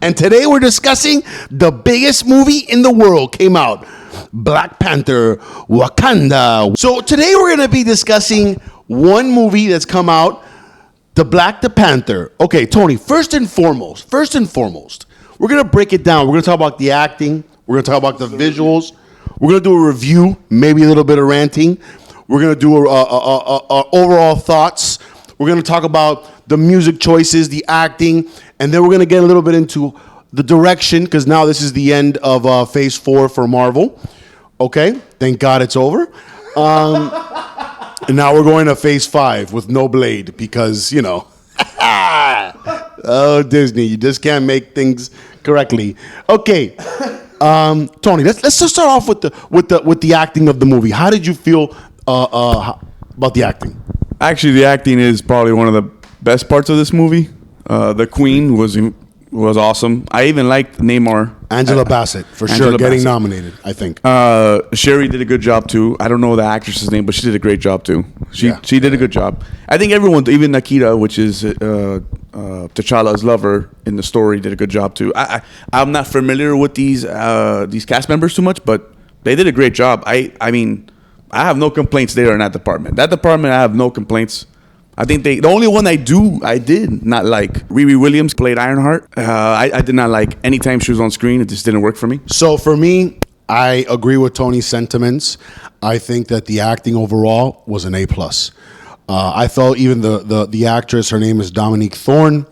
And today we're discussing the biggest movie in the world came out, Black Panther Wakanda. So today we're going to be discussing one movie that's come out, the Panther. Okay, Tony, first and foremost, we're going to break it down. We're going to talk about the acting. We're going to talk about the visuals. We're going to do a review, maybe a little bit of ranting. We're going to do a overall thoughts. We're going to talk about the music choices, the acting, and then we're going to get a little bit into the direction, because now this is the end of Phase 4 for Marvel. Okay? Thank God it's over. And now we're going to Phase 5 with no Blade because, you know, oh, Disney, you just can't make things correctly. Okay, Tony, let's just start off with the acting of the movie. How did you feel about the acting? Actually, the acting is probably one of the best parts of this movie. The Queen was awesome. I even liked Neymar. Angela Bassett, for Angela sure, getting Bassett. nominated, I think. Sherry did a good job, too. I don't know the actress's name, but she did a great job, too. She did a good job. I think everyone, even Nikita, which is T'Challa's lover in the story, did a good job, too. I'm not familiar with these cast members too much, but they did a great job. I mean, I have no complaints there in that department. That department, I have no complaints. I think the only one I did not like, Riri Williams played Ironheart. I did not like any time she was on screen. It just didn't work for me. So for me, I agree with Tony's sentiments. I think that the acting overall was an A+. I felt even the actress, her name is Dominique Thorne.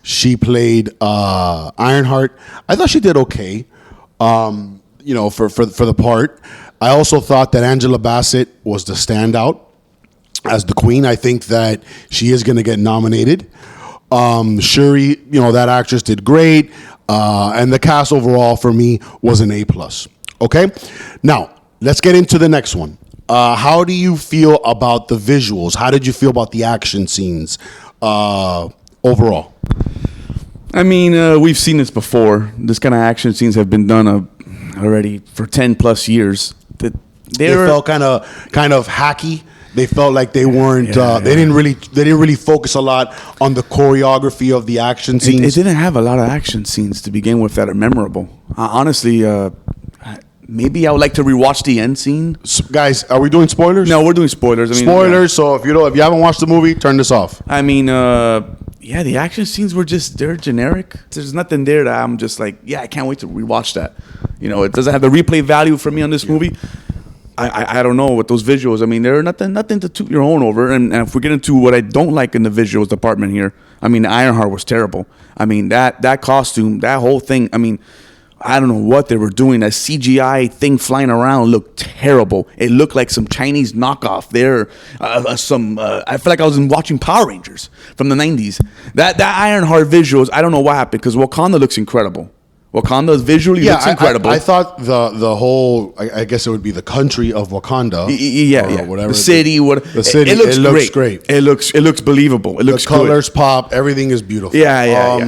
She played Ironheart. I thought she did okay, for the part. I also thought that Angela Bassett was the standout as the Queen. I think that she is going to get nominated. Shuri, that actress did great. And the cast overall for me was an A+. Okay? Now, let's get into the next one. How do you feel about the visuals? How did you feel about the action scenes overall? I mean, we've seen this before. This kind of action scenes have been done already for 10 plus years. They felt kind of hacky. They felt like they weren't. They didn't really focus a lot on the choreography of the action scenes. It didn't have a lot of action scenes to begin with that are memorable. Honestly, maybe I would like to rewatch the end scene. Guys, are we doing spoilers? No, we're doing spoilers. Spoilers. So if you haven't watched the movie, turn this off. I mean, the action scenes they're generic. There's nothing there that I'm just like, I can't wait to rewatch that. It doesn't have the replay value for me on this movie. I don't know with those visuals. I mean, there are nothing to toot your own over. And if we get into what I don't like in the visuals department here, I mean, Ironheart was terrible. I mean, that costume, that whole thing. I mean, I don't know what they were doing. That CGI thing flying around looked terrible. It looked like some Chinese knockoff. I feel like I was watching Power Rangers from the 90s. That Ironheart visuals, I don't know what happened, because Wakanda looks incredible. Wakanda visually looks incredible. I thought the whole, I guess it would be the country of Wakanda. Or whatever. The city. The city. It looks great. It looks believable. It looks good. The colors pop. Everything is beautiful. Yeah.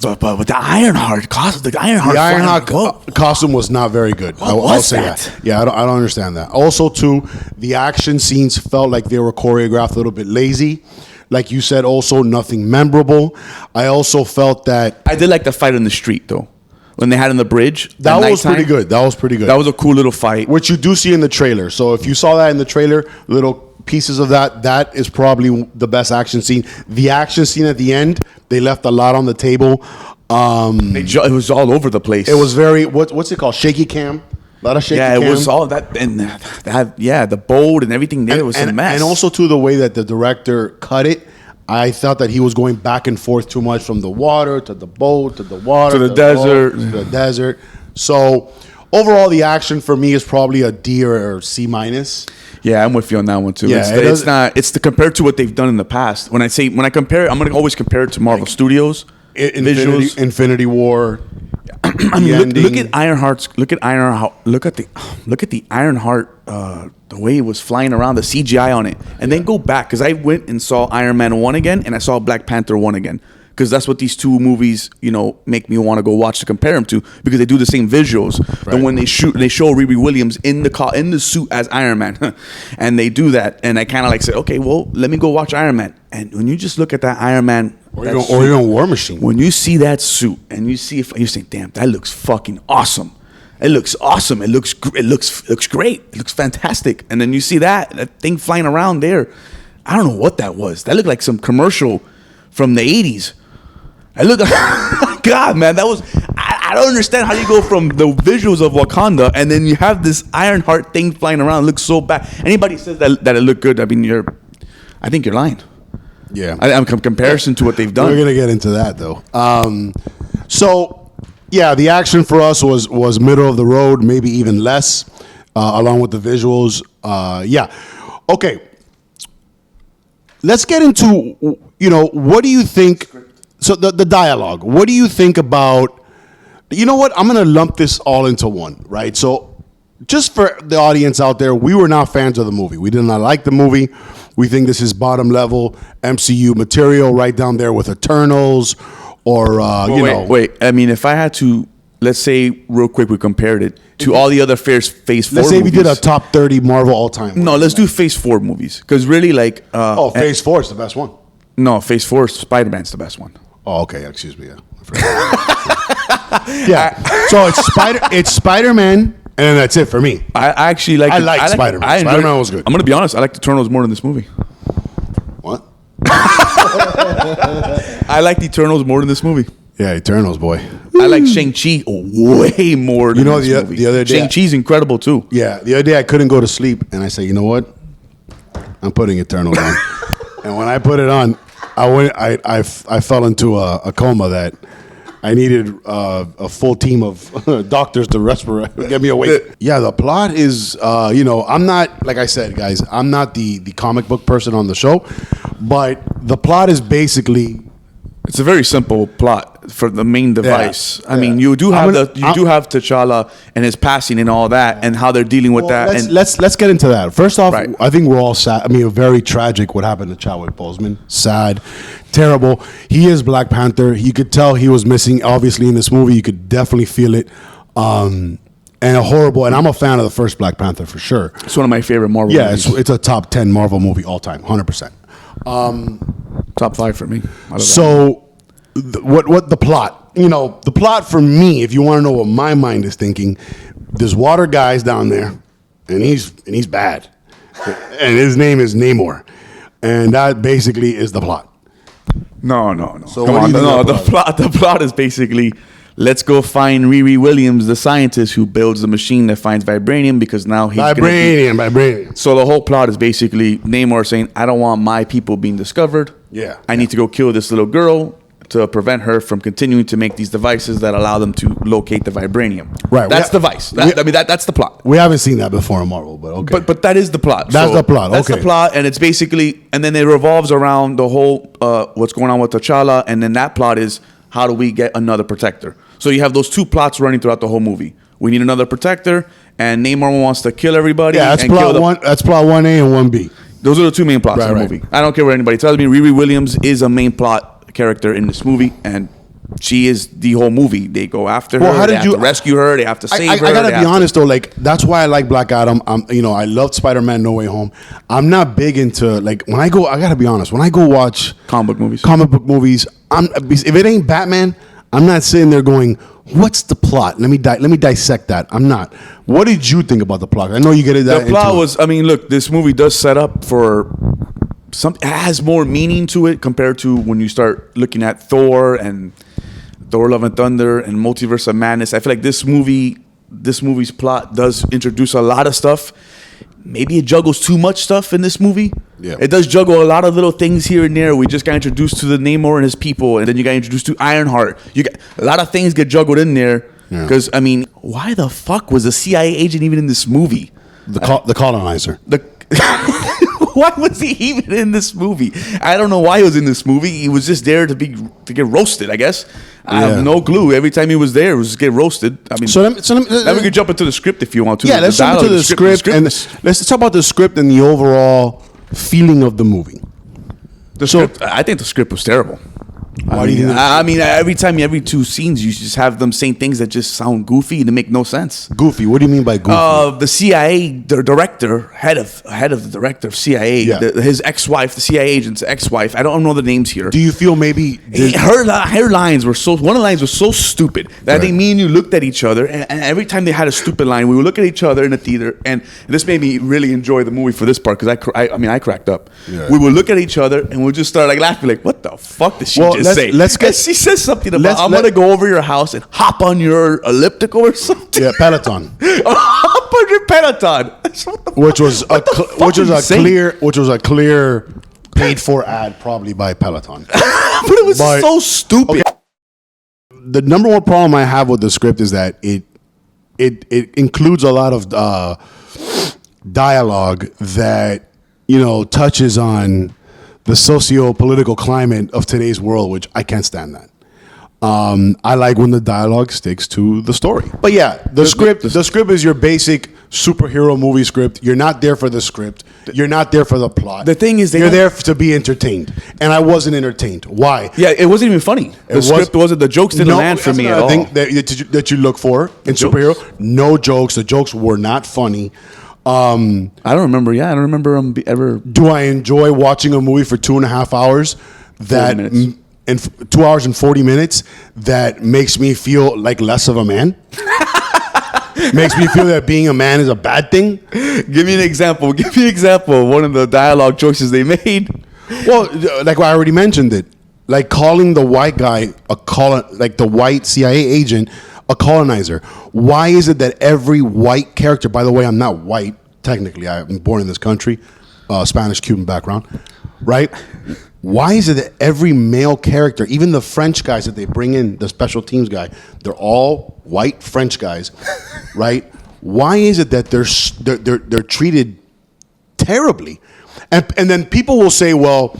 But with the Ironheart costume, the Ironheart costume was not very good. I'll say that. Yeah, I don't understand that. Also, too, the action scenes felt like they were choreographed a little bit lazy. Like you said, also nothing memorable. I also felt that I did like the fight in the street, though. When they had on the bridge. That was pretty good. That was a cool little fight. Which you do see in the trailer. So if you saw that in the trailer, little pieces of that is probably the best action scene. The action scene at the end, they left a lot on the table. It was all over the place. It was very, what's it called? Shaky cam? A lot of shaky cam. Yeah, it was all that. And the boat and everything there was a mess. And also, too, the way that the director cut it. I thought that he was going back and forth too much from the water to the boat to the water to the desert. To the desert. So overall, the action for me is probably a D or C minus. Yeah, I'm with you on that one too. Yeah, it's compared to what they've done in the past. When I compare it, I'm going to always compare it to Marvel Studios. Infinity War. I mean, look at Ironheart's. Look at the Ironheart. The way it was flying around, the CGI on it, and then go back, because I went and saw Iron Man 1 again, and I saw Black Panther 1 again, because that's what these two movies, make me want to go watch to compare them to, because they do the same visuals. Right. And when they show Riri Williams in the suit as Iron Man, and they do that, and I kind of like say, okay, well, let me go watch Iron Man. And when you just look at that Iron Man or even War Machine. When you see that suit and you see it, you think, damn, that looks fucking awesome. It looks awesome. It looks great. It looks fantastic. And then you see that thing flying around there. I don't know what that was. That looked like some commercial from the 80s. I look like, God, man, that was, I don't understand how you go from the visuals of Wakanda and then you have this Ironheart thing flying around. It looks so bad. Anybody says that it looked good, I mean, I think you're lying. Yeah. I'm comparison to what they've done. We're going to get into that, though. So, yeah, the action for us was middle of the road, maybe even less, along with the visuals. Yeah. Okay. Let's get into, what do you think? So the dialogue, what do you think about, you know what? I'm going to lump this all into one, right? So just for the audience out there, we were not fans of the movie. We did not like the movie. We think this is bottom level MCU material right down there with Eternals or, Wait. I mean, if I had to, let's say real quick, we compared it to all the other Phase 4 let's say movies. we did a top 30 Marvel all-time. No, let's do Phase 4 movies. Because really, like... Phase 4 is the best one. No, Phase 4, Spider-Man's the best one. Oh, okay. Excuse me. Yeah. Yeah. So it's Spider-Man, and then that's it for me. I actually like... I like Spider-Man. Spider-Man was good. I'm going to be honest. I like the Eternals more than this movie. What? I like the Eternals more than this movie. Yeah, Eternals, boy. I like Shang-Chi way more than this movie. The other day... Shang-Chi's incredible, too. Yeah, the other day I couldn't go to sleep, and I said, you know what? I'm putting Eternals on. And when I put it on, I fell into a coma that I needed a full team of doctors to get me awake. Yeah, the plot is, I'm not, like I said, guys, I'm not the comic book person on the show, but the plot is basically... It's a very simple plot for the main device. I mean, you do have T'Challa and his passing and all that, and how they're dealing with that. Let's get into that. First off, Right. I think we're all sad. I mean, very tragic what happened to Chadwick Boseman. Sad, terrible. He is Black Panther. You could tell he was missing. Obviously, in this movie, you could definitely feel it. And horrible. And I'm a fan of the first Black Panther for sure. It's one of my favorite Marvel movies. It's a top 10 Marvel movie all time, 100%. Top 5 for me. So, what the plot? The plot for me, if you want to know what my mind is thinking, there's water guys down there, and he's bad, and his name is Namor, and that basically is the plot. No. So Come what do on, you no. think The plot is basically, let's go find Riri Williams, the scientist who builds the machine that finds vibranium, because now he's vibranium. So the whole plot is basically Namor saying, I don't want my people being discovered. Yeah. I need to go kill this little girl to prevent her from continuing to make these devices that allow them to locate the vibranium. Right. That's the device. That's the plot. We haven't seen that before in Marvel, but okay. But that is the plot. That's the plot. That's okay. the plot, and it's basically, and then it revolves around the whole what's going on with T'Challa, and then that plot is how do we get another protector? So you have those two plots running throughout the whole movie. We need another protector, and Namor wants to kill everybody. Yeah, that's plot one. That's plot 1A and 1B. Those are the two main plots of the movie. I don't care what anybody tells me. Riri Williams is a main plot character in this movie, and she is the whole movie. They go after her. They have to rescue her. They have to save her. I gotta be honest though, like that's why I like Black Adam. I loved Spider-Man: No Way Home. I'm not big into like when I go. I gotta be honest. When I go watch comic book movies, if it ain't Batman, I'm not sitting there going, "What's the plot? Let me dissect that." I'm not. What did you think about the plot? I know you get it. The plot was. I mean, look, this movie does set up for. It has more meaning to it compared to when you start looking at Thor and Thor: Love and Thunder and Multiverse of Madness. I feel like this movie's plot does introduce a lot of stuff. Maybe it juggles too much stuff in this movie. Yeah. It does juggle a lot of little things here and there. We just got introduced to the Namor and his people, and then you got introduced to Ironheart. You got a lot of things get juggled in there. Because I mean, why the fuck was a CIA agent even in this movie? The colonizer. Why was he even in this movie? I don't know why he was in this movie. He was just there to get roasted, I guess. I have no clue. Every time he was there, it was just get roasted. I mean, then we could jump into the script if you want to. Yeah, let's jump into the script and let's talk about the script and the overall feeling of the movie. Script, I think the script was terrible. Why do you think that? I mean, every two scenes, you just have them saying things that just sound goofy and they make no sense. Goofy. What do you mean by goofy? The CIA, the director, head of the director of CIA, Yeah. his ex-wife, the CIA agent's ex-wife. I don't know the names here. Do you feel maybe Her lines were so. One of the lines was so stupid that I think Right. me and you looked at each other, and every time they had a stupid line, we would look at each other in the theater, and this made me really enjoy the movie for this part because I cracked up. Yeah. We would look at each other and we'd just start like laughing, like, "What the fuck did she just say?" She says something about, "I'm gonna go over your house and hop on your elliptical or something." Yeah, Peloton. Hop on your Peloton. Which was a clear paid for ad probably by Peloton. But it was so stupid. Okay. The number one problem I have with the script is that it includes a lot of dialogue that touches on the socio-political climate of today's world, which I can't stand that. I like when the dialogue sticks to the story. But yeah, the script is your basic superhero movie script. You're not there for the script. You're not there for the plot. The thing is, you're there to be entertained, and I wasn't entertained. Why? Yeah, it wasn't even funny. The jokes didn't land for me at all. Thing that you look for in superhero, no jokes. The jokes were not funny. I don't remember. Yeah, I don't remember ever. Do I enjoy watching a movie for 2.5 hours? That in 2 hours and 40 minutes that makes me feel like less of a man. Makes me feel that being a man is a bad thing. Give me an example. Give me an example of one of the dialogue choices they made. Well, like I already mentioned it, like calling the white guy like the white CIA agent a colonizer. Why is it that every white character? By the way, I'm not white technically. I'm born in this country, Spanish Cuban background, right? Why is it that every male character, even the French guys that they bring in, the special teams guy, they're all white French guys, right? Why is it that they're treated terribly? And then people will say, well,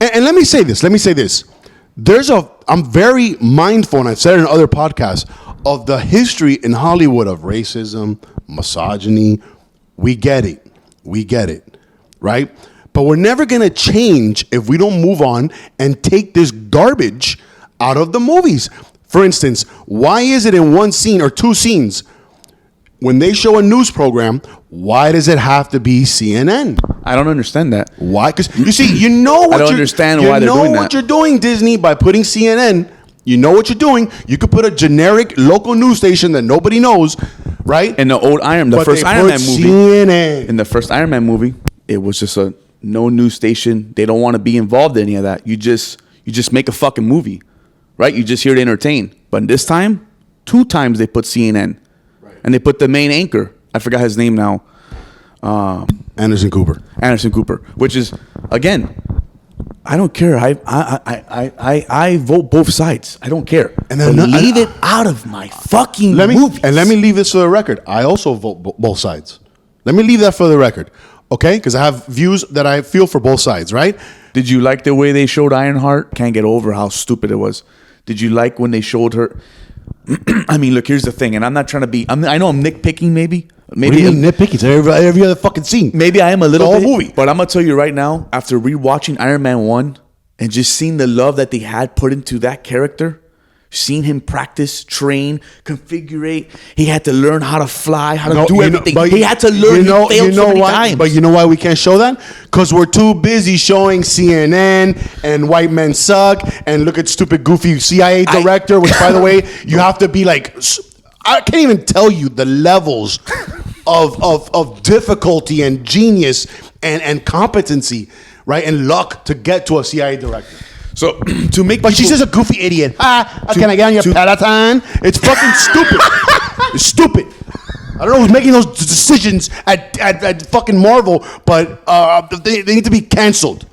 and let me say this. I'm very mindful, and I've said it in other podcasts, of the history in Hollywood of racism, misogyny. We get it, right? But we're never going to change if we don't move on and take this garbage out of the movies. For instance, why is it in one scene or two scenes, when they show a news program, why does it have to be CNN? I don't understand that. Why? Because you see, I don't understand why they're doing that. You know what you're doing, Disney, by putting CNN. You know what you're doing. You could put a generic local news station that nobody knows, right? In the old first Iron Man movie. CNN. In the first Iron Man movie, it was just no news station. They don't want to be involved in any of that. You just make a fucking movie, right? You're just here to entertain. But this time, 2 times they put CNN, right. And they put the main anchor. I forgot his name now. Anderson Cooper, which is, again, I don't care. I vote both sides. I don't care. And then leave it out of my fucking movies. And let me leave this for the record. I also vote both sides. Let me leave that for the record. Okay, because I have views that I feel for both sides, right? Did you like the way they showed Ironheart? Can't get over how stupid it was. Did you like when they showed her? I mean, look, here's the thing, and I'm not trying to be. I know I'm nitpicking, maybe. What do you mean nitpicking? It's every other fucking scene. Maybe I am a little bit. The whole movie. But I'm gonna tell you right now, after rewatching Iron Man 1 and just seeing the love that they had put into that character. Seen him practice, train, configure. He had to learn how to fly, how to do everything. He had to learn. He failed so many times. But you know why we can't show that? Because we're too busy showing CNN and white men suck and look at stupid, goofy CIA director. Which, by the way, you have to be like. I can't even tell you the levels of difficulty and genius and competency, right, and luck to get to a CIA director. So to make, but she's just a goofy idiot. Can I get on your Peloton? It's fucking stupid. It's stupid. I don't know who's making those decisions at fucking Marvel, but they need to be canceled.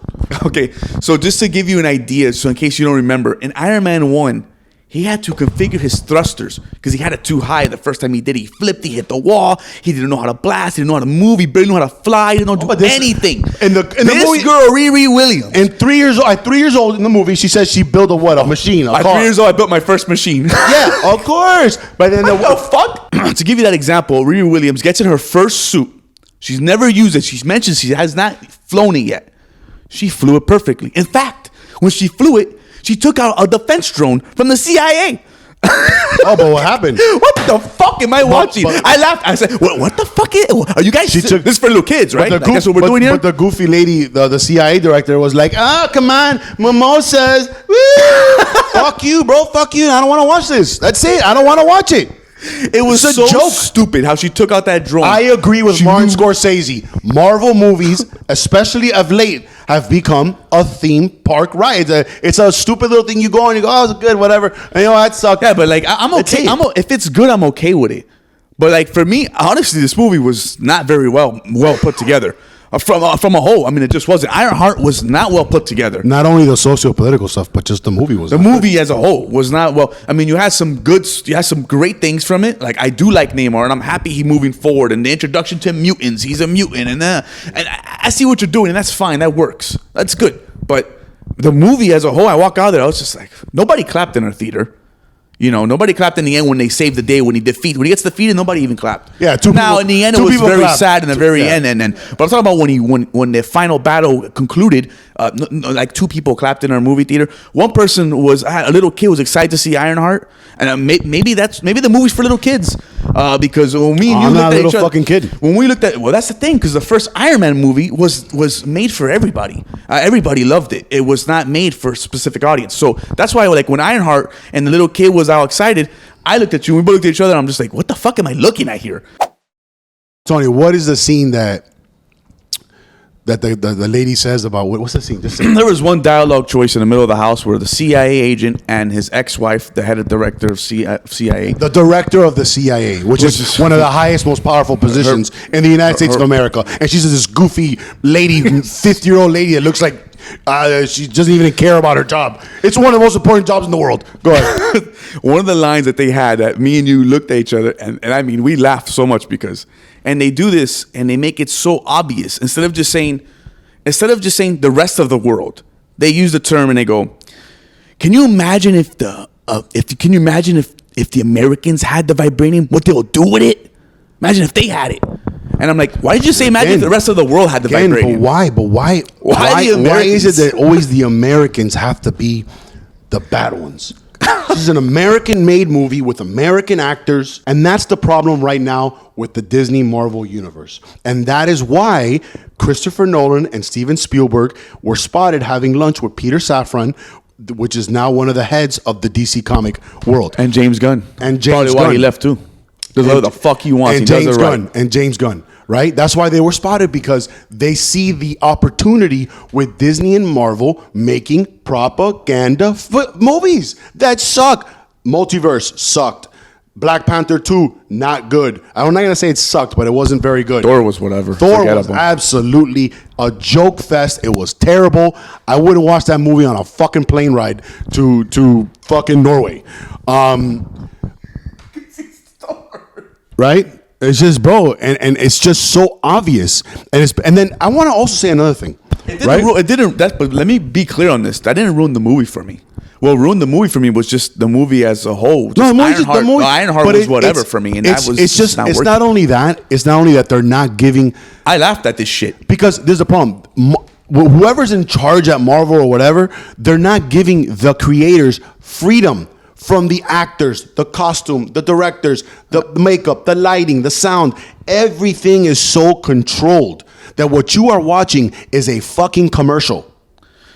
Okay, so just to give you an idea, so in case you don't remember, in Iron Man 1, he had to configure his thrusters because he had it too high the first time he did it. He flipped, he hit the wall. He didn't know how to blast. He didn't know how to move. He barely knew how to fly. He didn't know how to do anything. In the movie, girl, Riri Williams. And 3 years old, at 3 years old in the movie, she says she built a machine, a car. At 3 years old, I built my first machine. Yeah, of course. But then what the fuck? To give you that example, Riri Williams gets in her first suit. She's never used it. She's mentioned she has not flown it yet. She flew it perfectly. In fact, when she flew it, She took out a defense drone from the CIA. Oh, but what happened? What the fuck am I watching? but- I laughed. I said, "What the fuck are you guys?" This is for little kids, right? Like, that's what we're doing here. But the goofy lady, the CIA director, was like, "Oh, come on, mimosas, woo! Fuck you, bro, fuck you. I don't want to watch this. That's it. I don't want to watch it." It was It's a so joke. stupid how she took out that drone. I agree with Martin Scorsese. Marvel movies, especially of late, have become a theme park ride. It's a stupid little thing. You go and you go, "Oh, it's good, whatever." And you know, that sucked. Yeah, but like I'm okay. That's it. If it's good, I'm okay with it. But like for me, honestly, this movie was not very well put together. From a whole, I mean, it just wasn't. Ironheart was not well put together. Not only the socio-political stuff, but just the movie was. The movie as a whole was not well. I mean, you had some great things from it. Like I do like Namor, and I'm happy he's moving forward. And the introduction to mutants, he's a mutant, and I see what you're doing, and that's fine. That works. That's good. But the movie as a whole, I walk out there, I was just like, nobody clapped in our theater. You know, nobody clapped in the end when they saved the day. When he gets defeated, nobody even clapped. Yeah, now in the end, it was very clapped. sad in the very end. But I'm talking about when the final battle concluded. Like 2 people clapped in our movie theater. One person a little kid was excited to see Ironheart, and maybe the movie's for little kids. Because when me and you I'm looked not at a little each other, fucking kid. when we looked at, well, that's the thing, because the first Iron Man movie was made for everybody. Everybody loved it. It was not made for a specific audience. So that's why, like, when Ironheart and the little kid was all excited, I looked at you, we both looked at each other, and I'm just like, what the fuck am I looking at here? Tony, what is the scene that the lady says about what's the scene? Just say. There was one dialogue choice in the middle of the house where the CIA agent and his ex-wife, the head of director of CIA, The director of the CIA, which is one of the highest, most powerful positions in the United States of America, and she's this goofy lady, 50-year-old lady that looks like she doesn't even care about her job. It's one of the most important jobs in the world. Go ahead. one of the lines that they had that me and you looked at each other, and I mean, we laughed so much because, and they do this and they make it so obvious. Instead of just saying the rest of the world, they use the term and they go, can you imagine if the Americans had the vibranium, what they'll do with it? Imagine if they had it. And I'm like, why did you say imagine if the rest of the world had the vibranium? But why? Why is it that always the Americans have to be the bad ones? This is an American-made movie with American actors, and that's the problem right now with the Disney Marvel universe. And that is why Christopher Nolan and Steven Spielberg were spotted having lunch with Peter Safran, which is now one of the heads of the DC comic world. And James Gunn. Probably why he left too. Does whatever the fuck he wants. And He James does it right. Gunn. And James Gunn. Right? That's why they were spotted, because they see the opportunity with Disney and Marvel making propaganda movies that suck. Multiverse sucked. Black Panther 2, not good. I'm not going to say it sucked, but it wasn't very good. Thor was whatever. Thor was Forgettable. absolutely a joke fest. It was terrible. I wouldn't watch that movie on a fucking plane ride to fucking Norway. Right? It's just, bro, and it's just so obvious. And then I want to also say another thing. But let me be clear on this. That didn't ruin the movie for me. What ruined the movie for me was just the movie as a whole. Ironheart was whatever for me, and that was it's not it's working. not only that. It's not only that they're not giving. I laughed at this shit. Because there's a problem. Whoever's in charge at Marvel or whatever, they're not giving the creators freedom from the actors, the costume, the directors, the makeup, the lighting, the sound. Everything is so controlled that what you are watching is a fucking commercial.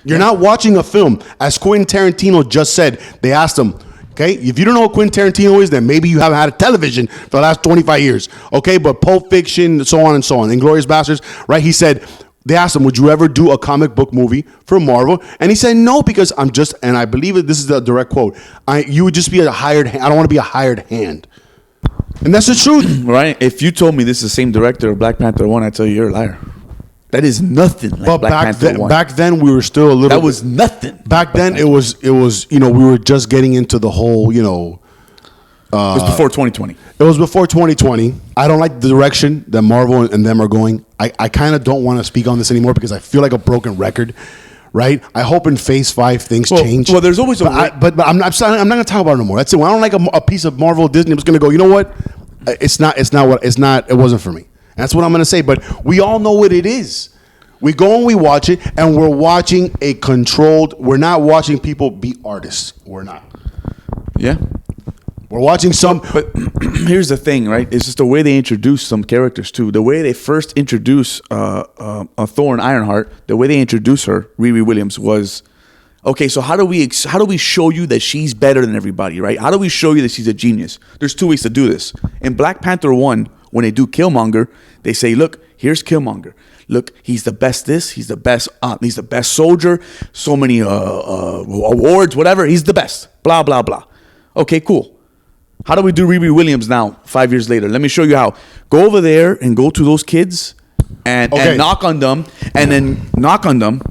You're not watching a film. As Quentin Tarantino just said, they asked him, okay, if you don't know what Quentin Tarantino is, then maybe you haven't had a television for the last 25 years. Okay, but Pulp Fiction, so on and so on. Inglourious Basterds, right? He said, they asked him, would you ever do a comic book movie for Marvel? And he said, no, because I'm just, and I believe this is the direct quote, you would just be a hired hand. I don't want to be a hired hand. And that's the truth. Right? If you told me this is the same director of Black Panther 1, I'd tell you you're a liar. That is nothing like But Black Panther 1. back then we were still a little. That was nothing. Back then it was we were just getting into the whole it was before 2020. It was before 2020. I don't like the direction that Marvel and them are going. I kind of don't want to speak on this anymore because I feel like a broken record, right? I hope in Phase 5 things change. Well, there's always but I'm not going to talk about it no more. That's it. When I don't like a piece of Marvel or Disney, I'm just going to go, you know what? It wasn't for me. And that's what I'm going to say. But we all know what it is. We go and we watch it, and we're watching a controlled. We're not watching people be artists. We're not. Yeah. We're watching some. But here's the thing, right? It's just the way they introduce some characters too. The way they first introduce Thorn Ironheart, the way they introduce her, Riri Williams, was okay. So how do we show you that she's better than everybody, right? How do we show you that she's a genius? There's two ways to do this. In Black Panther 1, when they do Killmonger, they say, look, here's Killmonger. Look, he's the best. He's the best. He's the best soldier. So many awards, whatever. He's the best. Blah blah blah. Okay, cool. How do we do Riri Williams now, 5 years later? Let me show you how. Go over there and go to those kids and knock on them, and then knock on them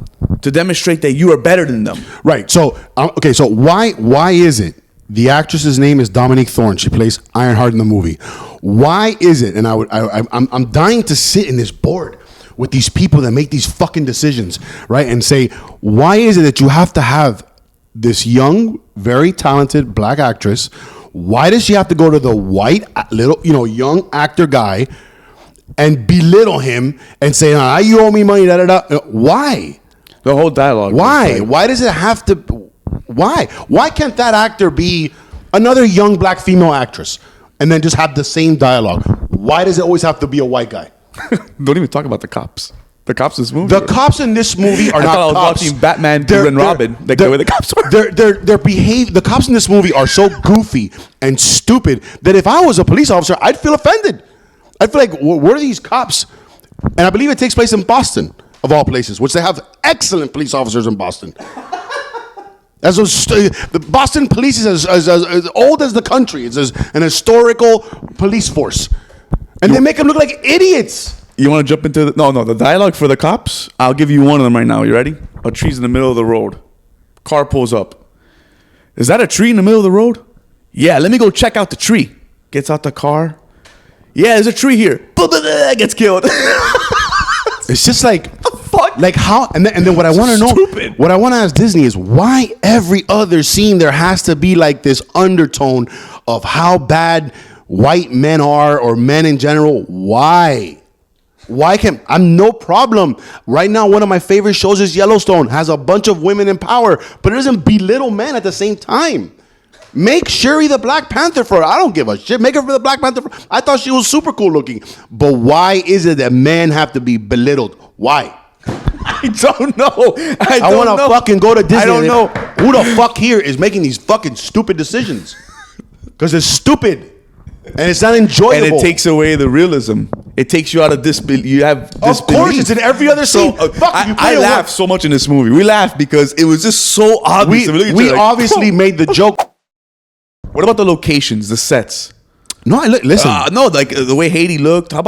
to demonstrate that you are better than them. Right. So, okay. So why is it the actress's name is Dominique Thorne? She plays Ironheart in the movie. Why is it? And I'm dying to sit in this board with these people that make these fucking decisions, right? And say, why is it that you have to have this young, very talented black actress? Why does she have to go to the white, little, young actor guy and belittle him and say, you owe me money, da da da? Why? The whole dialogue. Why? Why does it have to? Why? Why can't that actor be another young black female actress and then just have the same dialogue? Why does it always have to be a white guy? Don't even talk about the cops. The cops in this movie. The cops in this movie are I not thought I was cops. watching Batman and Robin. Like the way the cops were. The cops in this movie are so goofy and stupid that if I was a police officer, I'd feel offended. I'd feel like, where are these cops? And I believe it takes place in Boston, of all places, which they have excellent police officers in Boston. The Boston police is as old as the country. It's an historical police force. And they make them look like idiots. You want to jump into the dialogue for the cops? I'll give you one of them right now. You ready? A tree's in the middle of the road. Car pulls up. Is that a tree in the middle of the road? Yeah, let me go check out the tree. Gets out the car. Yeah, there's a tree here. Gets killed. It's just like, fuck? Like how? And then what I want to know, what I want to ask Disney is why every other scene there has to be like this undertone of how bad white men are or men in general. Why? Why can't I'm no problem right now? One of my favorite shows is Yellowstone. Has a bunch of women in power, but it doesn't belittle men at the same time. Make Shuri the Black Panther for her. I don't give a shit. Make her for the Black Panther. I thought she was super cool looking, but why is it that men have to be belittled? Why? I don't know. I want to fucking go to Disney. I don't know who the fuck here is making these fucking stupid decisions because it's stupid. And it's not enjoyable. And it takes away the realism. It takes you out of disbelief. You have disbelief. Of course, it's in every other scene. I laughed so much in this movie. We laughed because it was just so obvious. We obviously made the joke. What about the locations, the sets? No, listen. No, like the way Haiti looked. How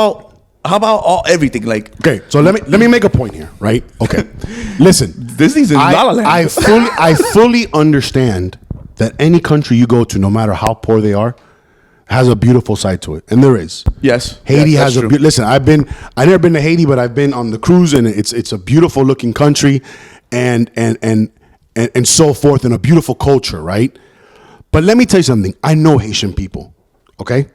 about everything? Like, okay, so let me make a point here, right? Okay, listen. Disney's in La La Land. I fully understand that any country you go to, no matter how poor they are, has a beautiful side to it, and there is. Yes, Haiti has a. Listen, I've never been to Haiti, but I've been on the cruise, and it's a beautiful looking country, and so forth, and a beautiful culture, right? But let me tell you something. I know Haitian people, okay?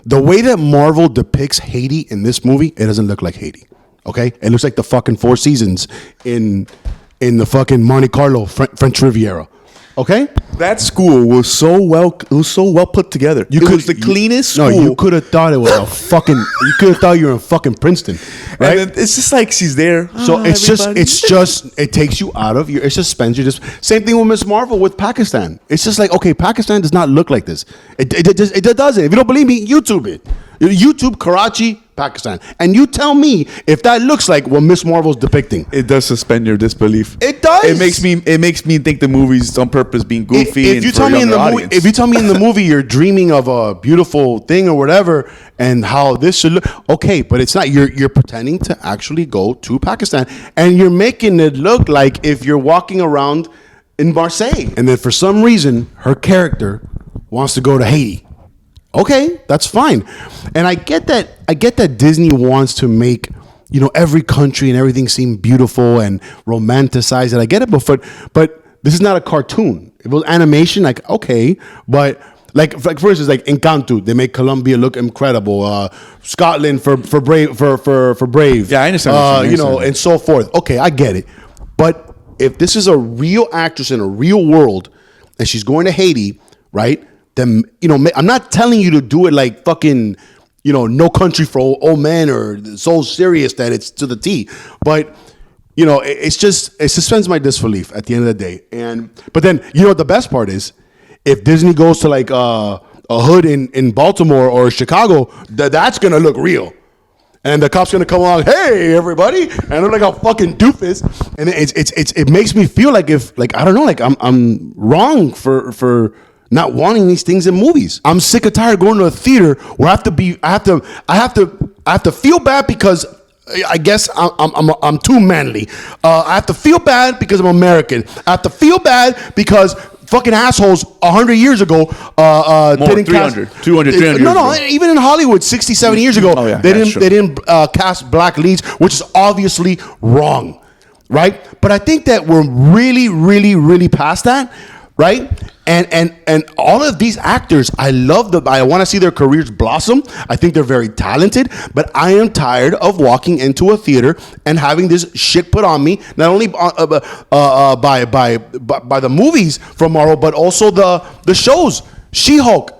The way that Marvel depicts Haiti in this movie, it doesn't look like Haiti, okay? It looks like the fucking Four Seasons in the fucking Monte Carlo French Riviera. Okay, that school was so well put together. It was the cleanest school. No, you could have thought it was a fucking. You could have thought you were in fucking Princeton, right? And it's just like she's there. So it takes you out of your. It suspends you. Just same thing with Miss Marvel with Pakistan. It's just like, okay, Pakistan does not look like this. It doesn't. If you don't believe me, YouTube it. YouTube Karachi, Pakistan, and you tell me if that looks like what Miss Marvel's depicting. It does suspend your disbelief. It does. It makes me think the movie's on purpose being goofy. If you tell me in the movie you're dreaming of a beautiful thing or whatever, and how this should look, okay, but it's not. You're pretending to actually go to Pakistan, and you're making it look like if you're walking around in Marseille, and then for some reason her character wants to go to Haiti. Okay, that's fine. And I get that Disney wants to make, every country and everything seem beautiful and romanticize it. I get it, but this is not a cartoon. If it was animation, like, okay, but Like for instance, like Encanto, they make Colombia look incredible. Scotland for Brave for Brave. Yeah, I understand what you mean. And so forth. Okay, I get it. But if this is a real actress in a real world, and she's going to Haiti, right? Then I'm not telling you to do it like fucking, No Country for Old Men or so serious that it's to the T. But it suspends my disbelief at the end of the day. But then what the best part is, if Disney goes to like a hood in Baltimore or Chicago, that's gonna look real. And the cop's gonna come along, hey everybody, and I'm like a fucking doofus, and it makes me feel like I don't know, like I'm wrong for not wanting these things in movies. I'm sick and tired of going to a theater where I have to feel bad because I guess I'm too manly. I have to feel bad because I'm American. I have to feel bad because fucking assholes 100 years ago didn't 300, cast 200, 300 no, years no, ago. even in Hollywood 60, 70 years ago, they didn't cast black leads, which is obviously wrong, right? But I think that we're really, really, really past that, right? And all of these actors, I want to see their careers blossom. I think they're very talented, but I am tired of walking into a theater and having this shit put on me, not only by the movies from Marvel, but also the shows. She-Hulk.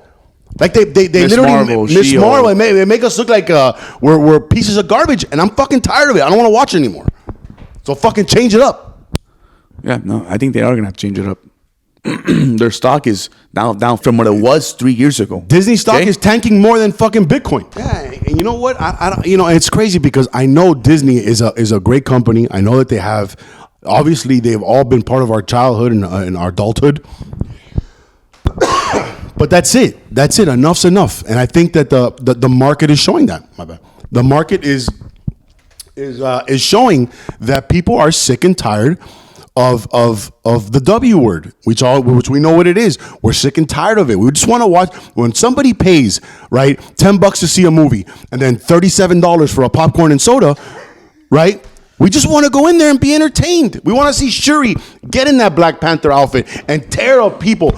Like they literally Miss Marvel, and they make us look like we're pieces of garbage, and I'm fucking tired of it. I don't want to watch it anymore. So fucking change it up. Yeah, no, I think they are gonna have to change it up. Their stock is down from what it was 3 years ago. Disney stock is tanking more than fucking Bitcoin. Yeah, and you know what? I don't. It's crazy because I know Disney is a great company. I know that they have. Obviously, they've all been part of our childhood and our adulthood. But that's it. That's it. Enough's enough. And I think that the market is showing that. My bad. The market is showing that people are sick and tired of the W word, which we know what it is. We're sick and tired of it. We just want to watch when somebody pays, right, $10 to see a movie and then $37 for a popcorn and soda, right? We just want to go in there and be entertained. We want to see Shuri get in that Black Panther outfit and tear up people,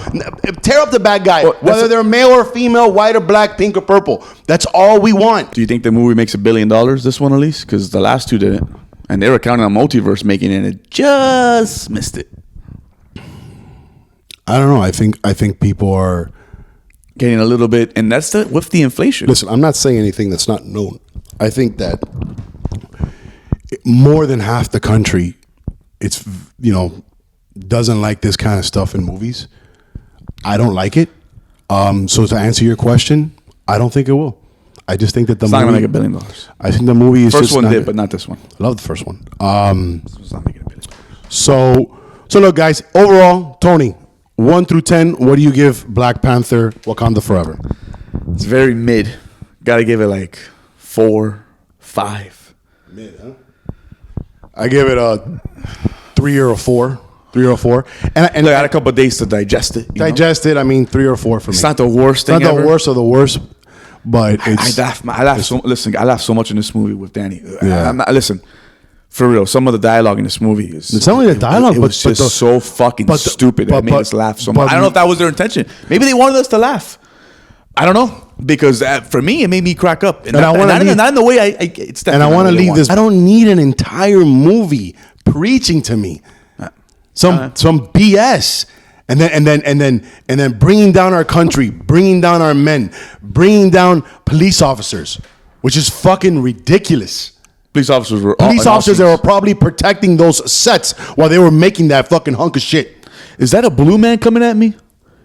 tear up the bad guy, whether they're male or female, white or black, pink or purple. That's all we want. Do you think the movie makes $1 billion, this one at least? Because the last two didn't. And they were counting on Multiverse making it, and it just missed it. I don't know. I think people are getting a little bit, and that's with the inflation. Listen, I'm not saying anything that's not known. I think that more than half the country, doesn't like this kind of stuff in movies. I don't like it. So to answer your question, I don't think it will. I just think that the movie... It's not going to make $1 billion. I think the movie is first one did, but not this one. I love the first one. This one's not making $1 billion. So look, guys, overall, Tony, 1 through 10, what do you give Black Panther Wakanda Forever? It's very mid. Got to give it like 4, 5. Mid, huh? I give it a 3 or a 4. 3 or 4. And I had a couple of days to digest it. Digest it, I mean 3 or 4 for me. It's not the worst thing ever. Not the worst of the worst. But I laughed so much in this movie with Danny. Yeah. Listen, for real, some of the dialogue in this movie is... It's not only the dialogue, it was just so fucking stupid that made us laugh so much. I don't know if that was their intention. Maybe they wanted us to laugh. I don't know. Because for me, it made me crack up. And not in the way it's and I want to leave this. I don't need an entire movie preaching to me some BS. And then bringing down our country, bringing down our men, bringing down police officers, which is fucking ridiculous. Police officers that were probably protecting those sets while they were making that fucking hunk of shit. Is that a blue man coming at me?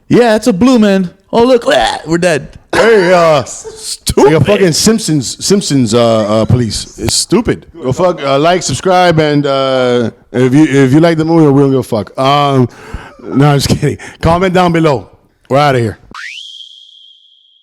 Yeah, it's a blue man. Oh look, we're dead. Hey, stupid. Like a fucking Simpsons police. It's stupid. Go fuck. Like, subscribe, and if you like the movie, we don't give a fuck. No, I'm just kidding. Comment down below. We're out of here.